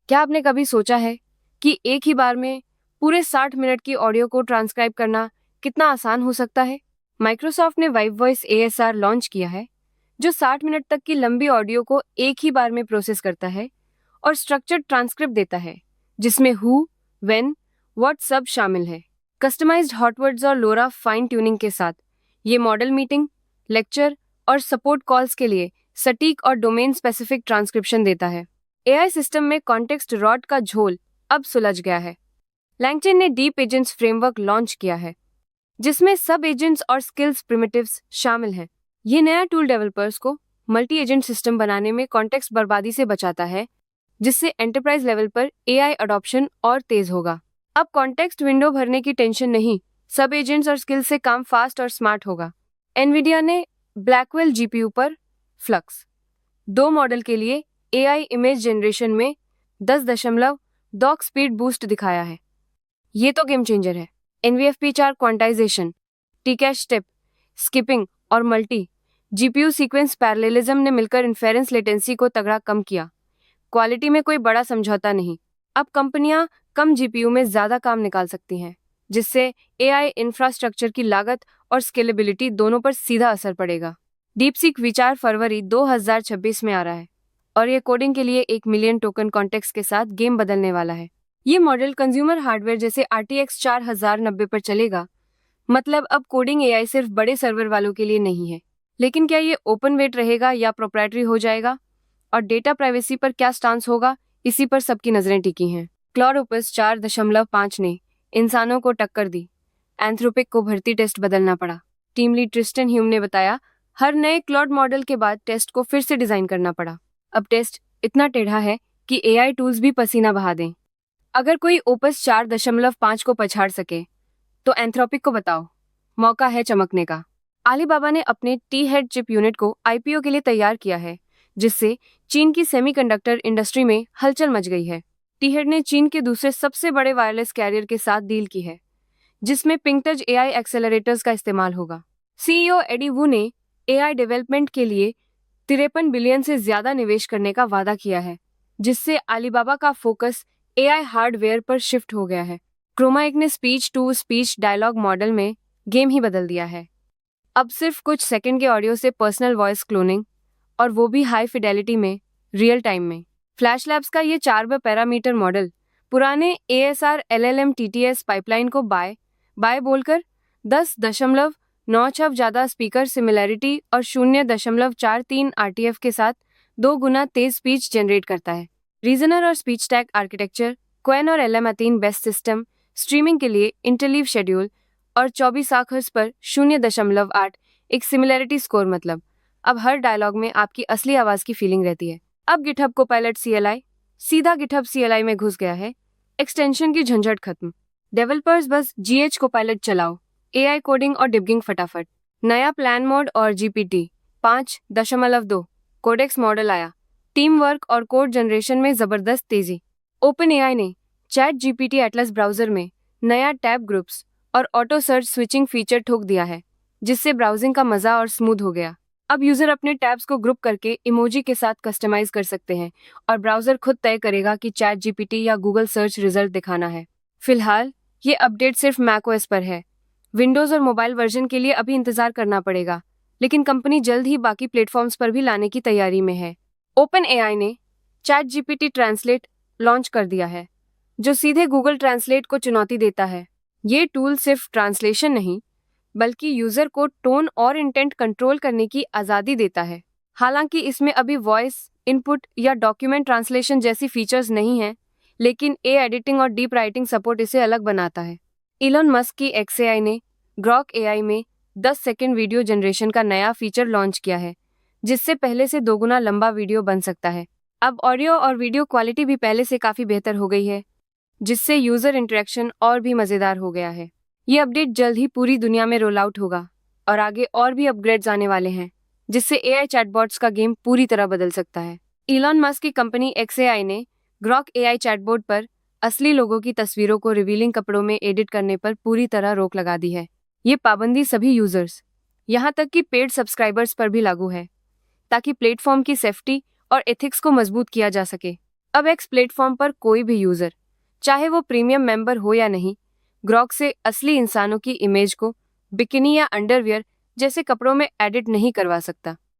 क्या आपने कभी सोचा है कि एक ही बार में पूरे 60 मिनट की ऑडियो को ट्रांसक्राइब करना कितना आसान हो सकता है? माइक्रोसॉफ्ट ने वाइब वॉइस एएसआर लॉन्च किया है, जो 60 मिनट तक की लंबी ऑडियो को एक ही बार में प्रोसेस करता है और स्ट्रक्चर्ड ट्रांसक्रिप्ट देता है, जिसमें हु, व्हेन, व्हाट सब शामिल है। कस्टमाइज्ड हॉटवर्ड्स और लोरा फाइन ट्यूनिंग के साथ ये मॉडल मीटिंग, लेक्चर और सपोर्ट कॉल्स के लिए सटीक और डोमेन स्पेसिफिक ट्रांसक्रिप्शन देता है। एआई सिस्टम में कॉन्टेक्स्ट रॉड का झोल अब सुलझ गया है। लैंगचेन ने डीप एजेंट्स फ्रेमवर्क लॉन्च किया है, जिसमें सब एजेंट्स और स्किल्स प्रिमिटिव्स शामिल हैं। ये नया टूल डेवलपर्स को मल्टी एजेंट सिस्टम बनाने में कॉन्टेक्स्ट बर्बादी से बचाता है, जिससे एंटरप्राइज लेवल पर एआई अडॉप्शन और तेज होगा। अब कॉन्टेक्स्ट विंडो भरने की टेंशन नहीं, सब एजेंट्स और स्किल्स से काम फास्ट और स्मार्ट होगा। एनवीडिया ने ब्लैकवेल जीपीयू पर फ्लक्स 2 मॉडल के लिए एआई इमेज जनरेशन में 10.2 स्पीड बूस्ट दिखाया है। ये तो गेम चेंजर है। NVFP4 क्वांटाइजेशन, टीकैश स्टेप, स्किपिंग और मल्टी जीपीयू सीक्वेंस पैरेललिज्म ने मिलकर इन्फेरेंस लेटेंसी को तगड़ा कम किया। क्वालिटी में कोई बड़ा समझौता नहीं। अब कंपनियां कम जीपीयू में ज्यादा काम निकाल सकती हैं, जिससे एआई इंफ्रास्ट्रक्चर की लागत और स्केलेबिलिटी दोनों पर सीधा असर पड़ेगा। डीपसीक विचार फरवरी 2026 में आ रहा है और ये कोडिंग के लिए 1 मिलियन टोकन कॉन्टेक्स्ट के साथ गेम बदलने वाला है। ये मॉडल कंज्यूमर हार्डवेयर जैसे RTX 4090 पर चलेगा। मतलब अब कोडिंग एआई सिर्फ बड़े सर्वर वालों के लिए नहीं है। लेकिन क्या ये ओपन वेट रहेगा या प्रोप्राइटरी हो जाएगा? और डेटा प्राइवेसी पर क्या स्टांस होगा, इसी पर सबकी नजरें टिकी हैं। क्लॉड ओपस 4.5 ने इंसानों को टक्कर दी। एंथ्रोपिक को भर्ती टेस्ट बदलना पड़ा। टीम लीड ट्रिस्टन ह्यूम ने बताया, हर नए क्लॉड मॉडल के बाद टेस्ट को फिर से डिजाइन करना पड़ा। अब टेस्ट इतना टेढ़ा है कि एआई टूल्स भी पसीना बहा दें। अगर कोई ओपस 4.5 को पछाड़ सके, तो एंथ्रोपिक को बताओ, मौका है चमकने का। अलीबाबा ने अपने टी-हेड चिप यूनिट को आईपीओ के लिए तैयार किया है, जिससे चीन की सेमीकंडक्टर इंडस्ट्री में हलचल मच गई है। टी-हेड ने चीन के दूसरे सबसे बड़े वायरलेस कैरियर के साथ डील की है, जिसमें पिंगटज एआई एक्सेलरेटर्स का इस्तेमाल होगा। सीईओ एडी वू ने एआई डेवलपमेंट के लिए 53 बिलियन से ज्यादा निवेश करने का वादा किया है, जिससे अलीबाबा का फोकस एआई हार्डवेयर पर शिफ्ट हो गया है। क्रोमा एक ने speech to speech dialogue model में गेम ही बदल दिया है। अब सिर्फ कुछ सेकंड के ऑडियो से पर्सनल वॉइस क्लोनिंग, और वो भी हाई फिडेलिटी में, रियल टाइम में। फ्लैश लैब्स का ये 4 पैरामीटर मॉडल पुराने ASR LLM TTS पाइपलाइन को बाय बोलकर 10.96 ज्यादा स्पीकर सिमिलैरिटी और 0.43 RTF के साथ 2 गुना तेज स्पीच जनरेट करता है। रीजनर और स्पीच टैग आर्किटेक्चर, क्वेन और LM18 बेस्ट सिस्टम, स्ट्रीमिंग के लिए इंटरलीव शेड्यूल और 24 हर्ट्ज पर 0.8 एक सिमिलैरिटी स्कोर। मतलब अब हर डायलॉग में आपकी असली आवाज की फीलिंग रहती है। अब गिटहब कोपायलट CLI सीधा गिटहब CLI में घुस गया है। एक्सटेंशन की झंझट खत्म। डेवलपर्स बस GH कोपायलट चलाओ, एआई कोडिंग और डिबगिंग फटाफट। नया प्लान मोड और GPT 5.2 कोडेक्स मॉडल आया। टीम वर्क और कोड जनरेशन में जबरदस्त तेजी। ओपन एआई ने चैट GPT एटलस ब्राउजर में नया टैब ग्रुप्स और ऑटो सर्च स्विचिंग फीचर ठोक दिया है, जिससे ब्राउजिंग का मजा और स्मूथ हो गया। अब यूजर अपने टैब्स को ग्रुप करके इमोजी के साथ कस्टमाइज कर सकते हैं और ब्राउजर खुद तय करेगा कि चैट GPT या गूगल सर्च रिजल्ट दिखाना है। फिलहाल ये अपडेट सिर्फ मैकओएस पर है। विंडोज और मोबाइल वर्जन के लिए अभी इंतजार करना पड़ेगा, लेकिन कंपनी जल्द ही बाकी प्लेटफॉर्म्स पर भी लाने की तैयारी में है। ओपन एआई ने चैट GPT ट्रांसलेट लॉन्च कर दिया है, जो सीधे गूगल ट्रांसलेट को चुनौती देता है। ये टूल सिर्फ ट्रांसलेशन नहीं, बल्कि यूजर को टोन और इंटेंट कंट्रोल करने की आज़ादी देता है। हालांकि इसमें अभी वॉइस इनपुट या डॉक्यूमेंट ट्रांसलेशन जैसी फीचर्स नहीं हैं, लेकिन एडिटिंग और डीप राइटिंग सपोर्ट इसे अलग बनाता है। इलॉन मस्क की XAI ने ग्रॉक AI में 10 सेकंड वीडियो जनरेशन का नया फीचर लॉन्च किया है, जिससे पहले से 2 गुना लंबा वीडियो बन सकता है। अब ऑडियो और वीडियो क्वालिटी भी पहले से काफ़ी बेहतर हो गई है, जिससे यूज़र इंटरेक्शन और भी मज़ेदार हो गया है। ये अपडेट जल्द ही पूरी दुनिया में रोल आउट होगा और आगे और भी अपग्रेड्स आने वाले हैं, जिससे AI चैटबॉट्स का गेम पूरी तरह बदल सकता है। इलॉन मस्क की कंपनी XAI ने ग्रॉक AI चैटबॉट पर असली लोगों की तस्वीरों को रिवीलिंग कपड़ों में एडिट करने पर पूरी तरह रोक लगा दी है। ये पाबंदी सभी यूजर्स, यहाँ तक कि पेड सब्सक्राइबर्स पर भी लागू है, ताकि प्लेटफॉर्म की सेफ्टी और एथिक्स को मजबूत किया जा सके। अब एक्स प्लेटफॉर्म पर कोई भी यूजर, चाहे वो प्रीमियम मेंबर हो या नहीं, ग्रॉक से असली इंसानों की इमेज को बिकिनी या अंडरवियर जैसे कपड़ों में एडिट नहीं करवा सकता।